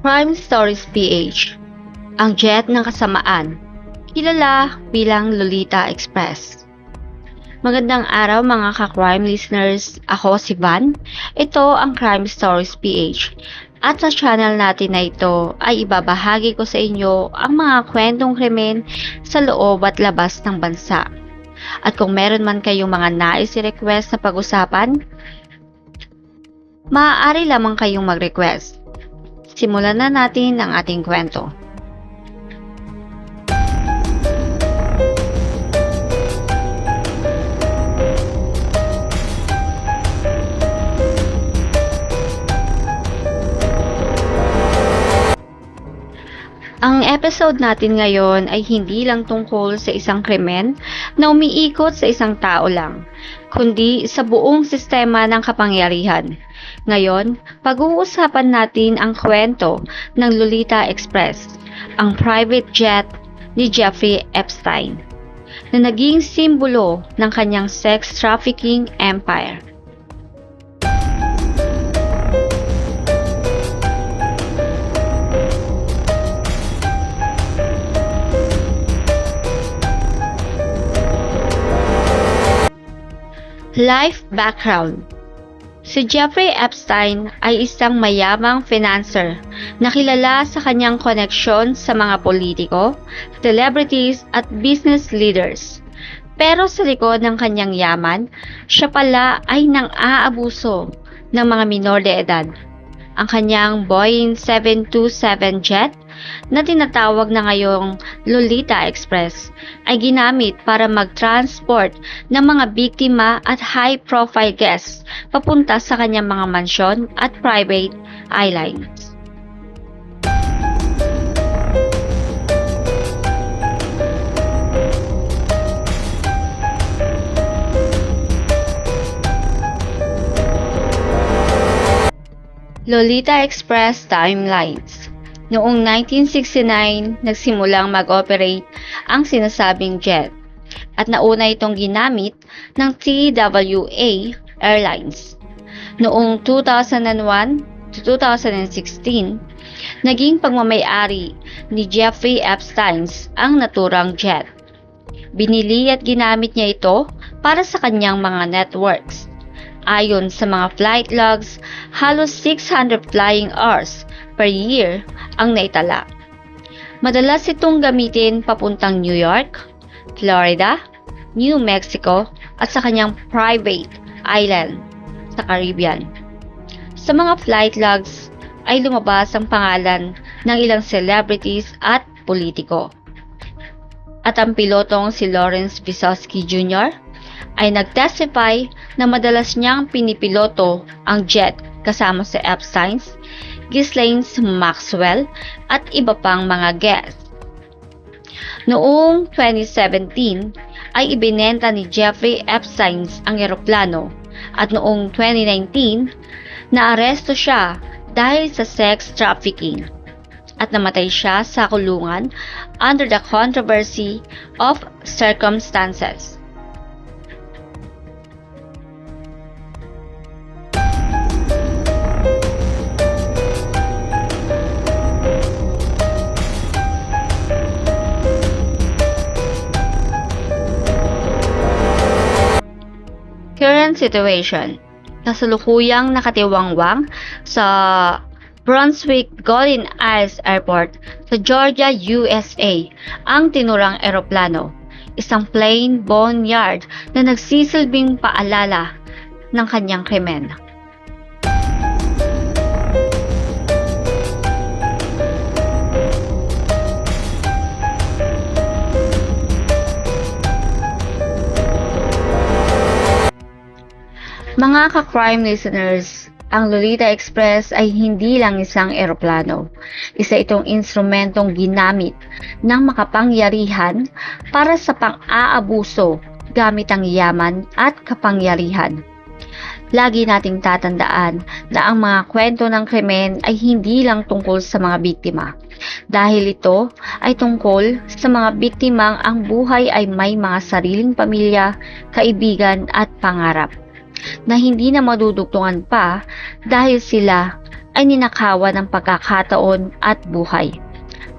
Crime Stories PH, ang jet ng kasamaan, kilala bilang Lolita Express. Magandang araw mga ka-crime listeners, ako si Van. Ito ang Crime Stories PH. At sa channel natin na ito ay ibabahagi ko sa inyo ang mga kwentong krimen sa loob at labas ng bansa. At kung meron man kayong mga nais i-request na pag-usapan, maaari lamang kayong mag-request. Simulan na natin ang ating kwento. Ang episode natin ngayon ay hindi lang tungkol sa isang krimen na umiikot sa isang tao lang, kundi sa buong sistema ng kapangyarihan. Ngayon, pag-uusapan natin ang kwento ng Lolita Express, ang private jet ni Jeffrey Epstein, na naging simbolo ng kanyang sex trafficking empire. Life background. Si Jeffrey Epstein ay isang mayamang financer na kilala sa kanyang koneksyon sa mga politiko, celebrities at business leaders. Pero sa likod ng kanyang yaman, siya pala ay nang-aabuso ng mga minor de edad. Ang kanyang Boeing 727 jet na tinatawag na ngayong Lolita Express ay ginamit para mag-transport ng mga biktima at high-profile guests papunta sa kanyang mga mansyon at private islands. Lolita Express timelines. Noong 1969, nagsimulang mag-operate ang sinasabing jet at nauna itong ginamit ng TWA Airlines. Noong 2001 to 2016, naging pagmamay-ari ni Jeffrey Epstein ang naturang jet. Binili at ginamit niya ito para sa kanyang mga networks. Ayon sa mga flight logs, halos 600 flying hours per year ang naitala. Madalas itong gamitin papuntang New York, Florida, New Mexico at sa kanyang private island sa Caribbean. Sa mga flight logs ay lumabas ang pangalan ng ilang celebrities at politiko. At ang pilotong si Lawrence Visosky Jr. ay nag-testify na madalas niyang pinipiloto ang jet kasama si Epstein, Ghislaine Maxwell at iba pang mga guests. Noong 2017 ay ibinenta ni Jeffrey Epstein ang eroplano at noong 2019 naaresto siya dahil sa sex trafficking at namatay siya sa kulungan under the controversy of circumstances. Current situation. Kasalukuyang nakatiwangwang sa Brunswick Golden Isles Airport sa Georgia, USA ang tinurang eroplano, isang plain boneyard na nagsisilbing paalala ng kanyang krimen. Mga ka-crime listeners, ang Lolita Express ay hindi lang isang eroplano. Isa itong instrumentong ginamit ng makapangyarihan para sa pang-aabuso gamit ang yaman at kapangyarihan. Lagi nating tatandaan na ang mga kwento ng krimen ay hindi lang tungkol sa mga biktima. Dahil ito ay tungkol sa mga biktimang ang buhay ay may mga sariling pamilya, kaibigan at pangarap na hindi na madudugtungan pa dahil sila ay ninakawan ng pagkakataon at buhay.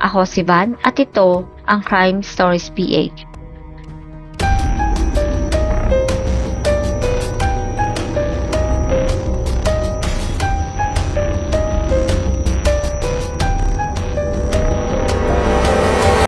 Ako si Van at ito ang Crime Stories PH.